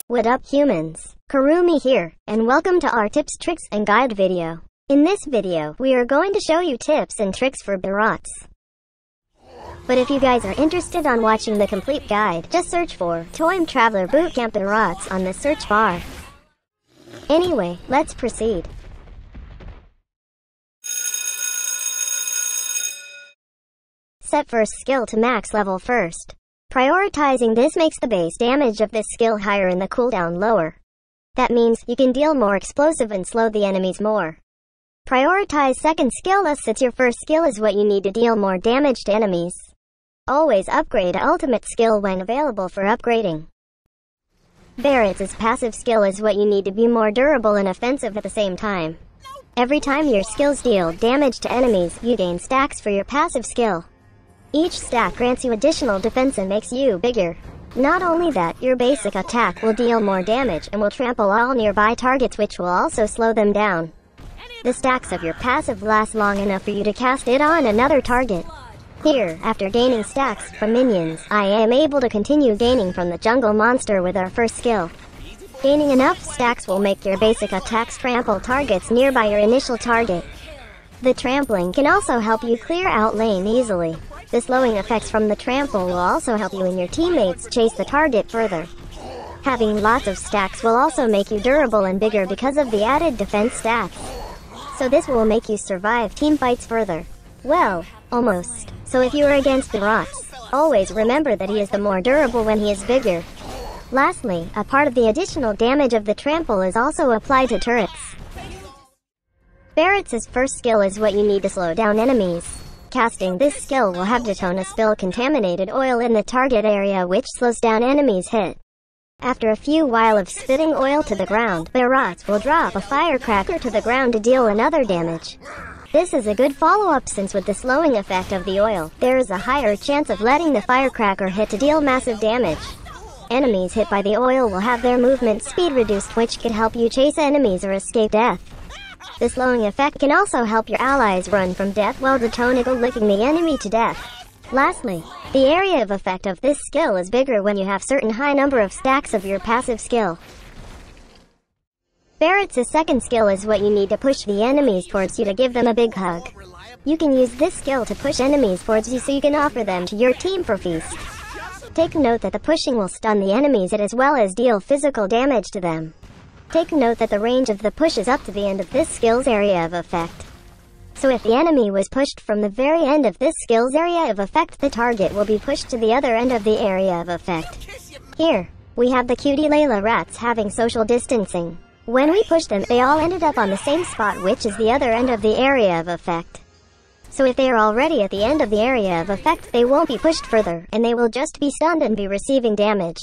What up humans? Kurumi here, and welcome to our tips, tricks, and guide video. In this video, we are going to show you tips and tricks for Barats. But if you guys are interested on watching the complete guide, just search for Toym Traveller Boot Camp Barats on the search bar. Anyway, let's proceed. Set first skill to max level first. Prioritizing this makes the base damage of this skill higher and the cooldown lower. That means you can deal more explosive and slow the enemies more. Prioritize second skill since your first skill is what you need to deal more damage to enemies. Always upgrade ultimate skill when available for upgrading. Barats' passive skill is what you need to be more durable and offensive at the same time. Every time your skills deal damage to enemies, you gain stacks for your passive skill. Each stack grants you additional defense and makes you bigger. Not only that, your basic attack will deal more damage and will trample all nearby targets, which will also slow them down. The stacks of your passive last long enough for you to cast it on another target. Here, after gaining stacks from minions, I am able to continue gaining from the jungle monster with our first skill. Gaining enough stacks will make your basic attacks trample targets nearby your initial target. The trampling can also help you clear out lane easily. The slowing effects from the trample will also help you and your teammates chase the target further. Having lots of stacks will also make you durable and bigger because of the added defense stacks. So this will make you survive team fights further. Well, almost. So if you are against Barats, always remember that he is the more durable when he is bigger. Lastly, a part of the additional damage of the trample is also applied to turrets. Barats' first skill is what you need to slow down enemies. Casting this skill will have Detona spill contaminated oil in the target area, which slows down enemies' hit. After a few while of spitting oil to the ground, Barats will drop a firecracker to the ground to deal another damage. This is a good follow-up since with the slowing effect of the oil, there is a higher chance of letting the firecracker hit to deal massive damage. Enemies hit by the oil will have their movement speed reduced, which could help you chase enemies or escape death. The slowing effect can also help your allies run from death while Detona go licking the enemy to death. Lastly, the area of effect of this skill is bigger when you have certain high number of stacks of your passive skill. Barats' second skill is what you need to push the enemies towards you to give them a big hug. You can use this skill to push enemies towards you so you can offer them to your team for feast. Take note that the pushing will stun the enemies as well as deal physical damage to them. Take note that the range of the push is up to the end of this skill's area of effect. So if the enemy was pushed from the very end of this skill's area of effect, the target will be pushed to the other end of the area of effect. Here, we have the cutie Layla rats having social distancing. When we pushed them, they all ended up on the same spot, which is the other end of the area of effect. So if they are already at the end of the area of effect, they won't be pushed further, and they will just be stunned and be receiving damage.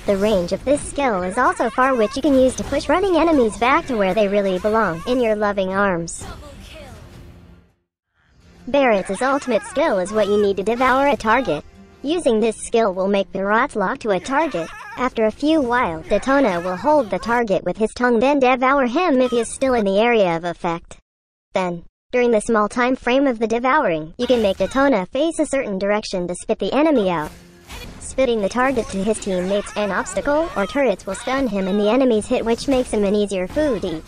The range of this skill is also far, which you can use to push running enemies back to where they really belong, in your loving arms. Barats' ultimate skill is what you need to devour a target. Using this skill will make Barats lock to a target. After a few while, Detona will hold the target with his tongue, then devour him if he is still in the area of effect. Then, during the small time frame of the devouring, you can make Detona face a certain direction to spit the enemy out. Spitting the target to his teammates an obstacle or turrets will stun him and the enemy's hit, which makes him an easier food to eat.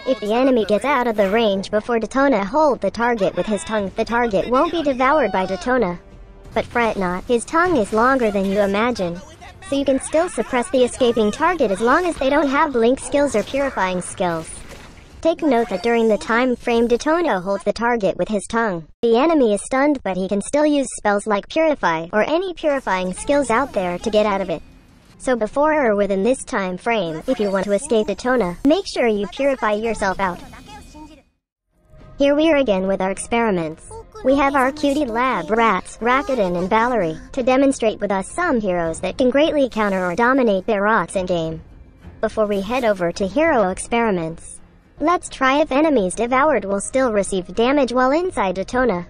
If the enemy gets out of the range before Detona hold the target with his tongue, the target won't be devoured by Detona. But fret not, his tongue is longer than you imagine. So you can still suppress the escaping target as long as they don't have blink skills or purifying skills. Take note that during the time frame Detona holds the target with his tongue, the enemy is stunned, but he can still use spells like Purify or any purifying skills out there to get out of it. So before or within this time frame, if you want to escape Detona, make sure you purify yourself out. Here we are again with our experiments. We have our cutie lab rats, Rakuten and Valerie, to demonstrate with us some heroes that can greatly counter or dominate Barats in game. Before we head over to hero experiments, let's try if enemies devoured will still receive damage while inside Detona.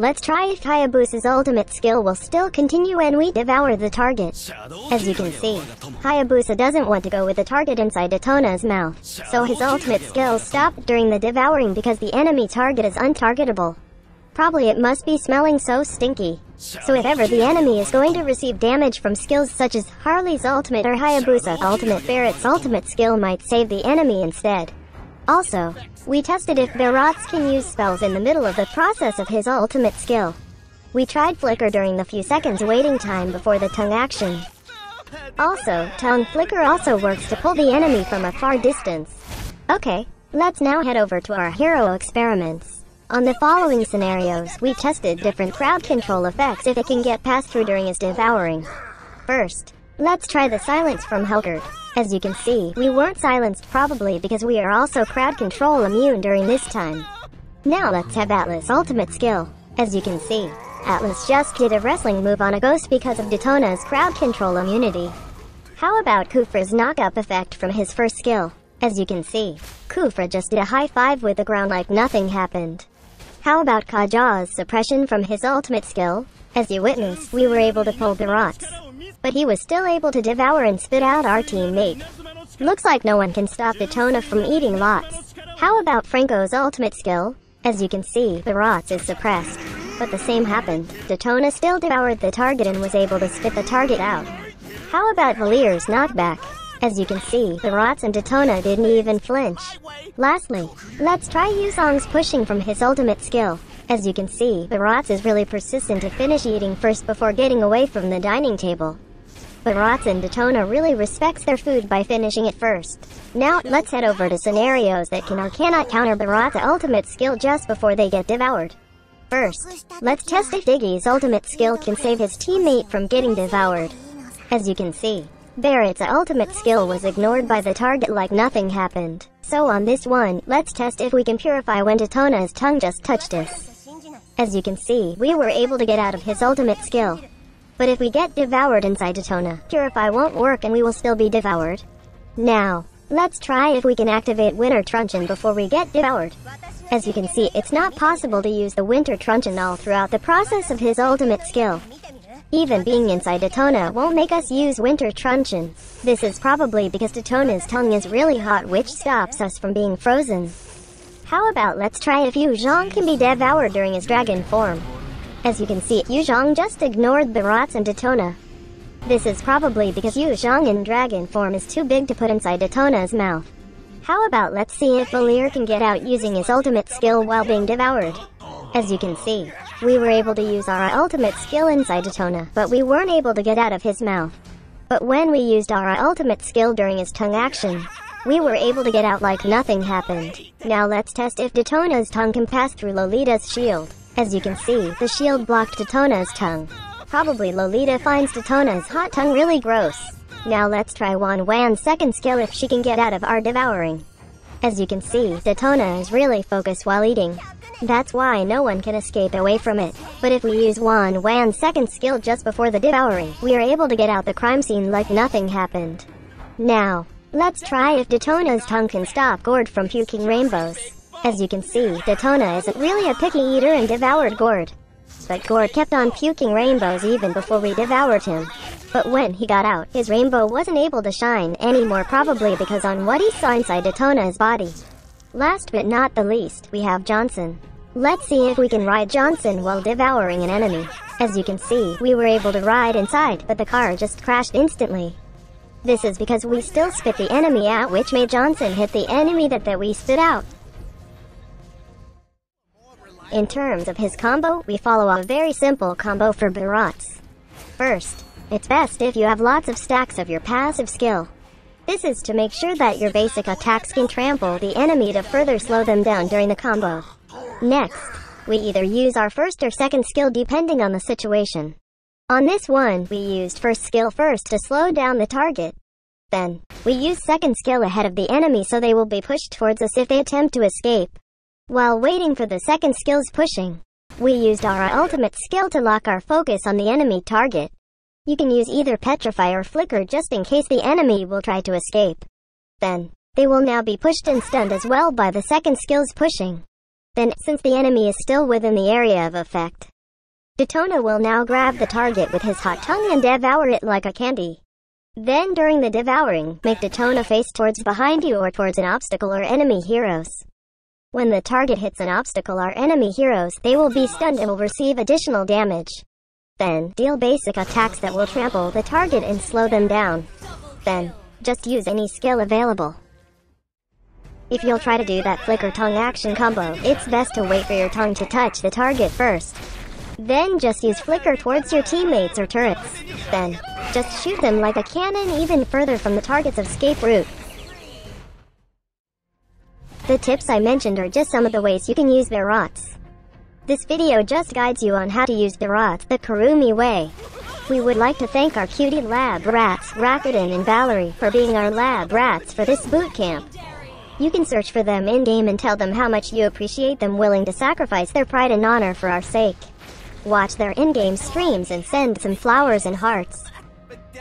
let's try if Hayabusa's ultimate skill will still continue and we devour the target. As you can see, Hayabusa doesn't want to go with the target inside Datona's mouth, so his ultimate skill stopped during the devouring because the enemy target is untargetable. Probably it must be smelling so stinky. So if ever the enemy is going to receive damage from skills such as Harley's ultimate or Hayabusa's ultimate, Barats' ultimate skill might save the enemy instead. Also, we tested if Barats can use spells in the middle of the process of his ultimate skill. We tried Flicker during the few seconds waiting time before the tongue action. Also, tongue flicker also works to pull the enemy from a far distance. Okay, let's now head over to our hero experiments. On the following scenarios, we tested different crowd control effects if it can get passed through during his devouring. First, let's try the silence from Helgard. As you can see, we weren't silenced probably because we are also crowd control immune during this time. Now let's have Atlas' ultimate skill. As you can see, Atlas just did a wrestling move on a ghost because of Datona's crowd control immunity. How about Kufra's knock-up effect from his first skill? As you can see, Kufra just did a high five with the ground like nothing happened. How about Kaja's suppression from his ultimate skill? As you witnessed, we were able to pull Barats, but he was still able to devour and spit out our teammate. Looks like no one can stop Datona from eating lots. How about Franco's ultimate skill? As you can see, Barats is suppressed, but the same happened. Datona still devoured the target and was able to spit the target out. How about Valier's knockback? As you can see, Barats and Datona didn't even flinch. Lastly, let's try Yuzong's pushing from his ultimate skill. As you can see, Barats is really persistent to finish eating first before getting away from the dining table. Barats and Datona really respects their food by finishing it first. Now, let's head over to scenarios that can or cannot counter Barats' ultimate skill just before they get devoured. First, let's test if Diggy's ultimate skill can save his teammate from getting devoured. As you can see, Barats' ultimate skill was ignored by the target like nothing happened. So on this one, let's test if we can purify when Datona's tongue just touched us. As you can see, we were able to get out of his ultimate skill. But if we get devoured inside Datona, purify won't work and we will still be devoured. Now, let's try if we can activate Winter Truncheon before we get devoured. As you can see, it's not possible to use the Winter Truncheon all throughout the process of his ultimate skill. Even being inside Datona won't make us use Winter Truncheon. This is probably because Datona's tongue is really hot, which stops us from being frozen. How about let's try if Yuzong can be devoured during his dragon form. As you can see, Yuzong just ignored Barats and Datona. This is probably because Yuzong in dragon form is too big to put inside Datona's mouth. How about let's see if Valier can get out using his ultimate skill while being devoured. As you can see, we were able to use our ultimate skill inside Datona, but we weren't able to get out of his mouth. But when we used our ultimate skill during his tongue action, we were able to get out like nothing happened. Now let's test if Datona's tongue can pass through Lolita's shield. As you can see, the shield blocked Datona's tongue. Probably Lolita finds Datona's hot tongue really gross. Now let's try Wan's second skill if she can get out of our devouring. As you can see, Datona is really focused while eating. That's why no one can escape away from it. But if we use Wan's second skill just before the devouring, we are able to get out the crime scene like nothing happened. Now, let's try if Datona's tongue can stop Gord from puking rainbows. As you can see, Datona isn't really a picky eater and devoured Gord. But Gord kept on puking rainbows even before we devoured him. But when he got out, his rainbow wasn't able to shine anymore, probably because on what he saw inside Datona's body. Last but not the least, we have Johnson. Let's see if we can ride Johnson while devouring an enemy. As you can see, we were able to ride inside, but the car just crashed instantly. This is because we still spit the enemy out, which made Johnson hit the enemy that we spit out. In terms of his combo, we follow a very simple combo for Barats. First, it's best if you have lots of stacks of your passive skill. This is to make sure that your basic attacks can trample the enemy to further slow them down during the combo. Next, we either use our first or second skill depending on the situation. On this one, we used first skill first to slow down the target. Then, we use second skill ahead of the enemy so they will be pushed towards us if they attempt to escape. While waiting for the second skill's pushing, we used our ultimate skill to lock our focus on the enemy target. You can use either Petrify or Flicker just in case the enemy will try to escape. Then, they will now be pushed and stunned as well by the second skill's pushing. Then, since the enemy is still within the area of effect, Detona will now grab the target with his hot tongue and devour it like a candy. Then during the devouring, make Detona face towards behind you or towards an obstacle or enemy heroes. When the target hits an obstacle or enemy heroes, they will be stunned and will receive additional damage. Then, deal basic attacks that will trample the target and slow them down. Then, just use any skill available. If you'll try to do that flicker tongue action combo, it's best to wait for your tongue to touch the target first. Then just use flicker towards your teammates or turrets. Then, just shoot them like a cannon even further from the target's escape route. The tips I mentioned are just some of the ways you can use Barats. This video just guides you on how to use Barats the Kurumi way. We would like to thank our cutie lab rats, Rakuten and Valerie, for being our lab rats for this boot camp. You can search for them in-game and tell them how much you appreciate them willing to sacrifice their pride and honor for our sake. Watch their in-game streams and send some flowers and hearts.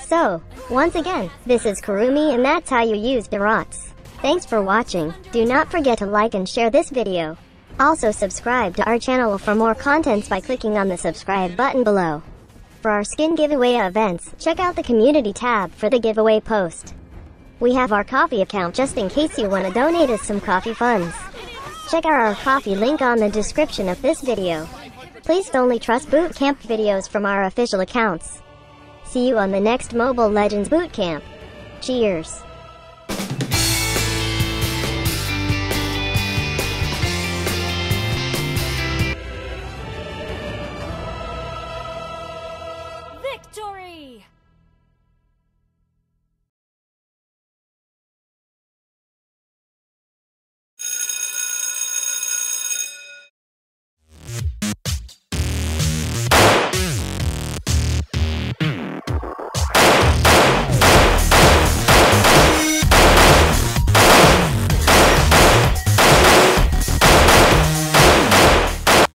So, once again, this is Kurumi and that's how you use Barats. Thanks for watching. Do not forget to like and share this video. Also subscribe to our channel for more contents by clicking on the subscribe button below. For our skin giveaway events, check out the community tab for the giveaway post. We have our coffee account just in case you want to donate us some coffee funds. Check out our coffee link on the description of this video. Please only trust boot camp videos from our official accounts. See you on the next Mobile Legends boot camp. Cheers.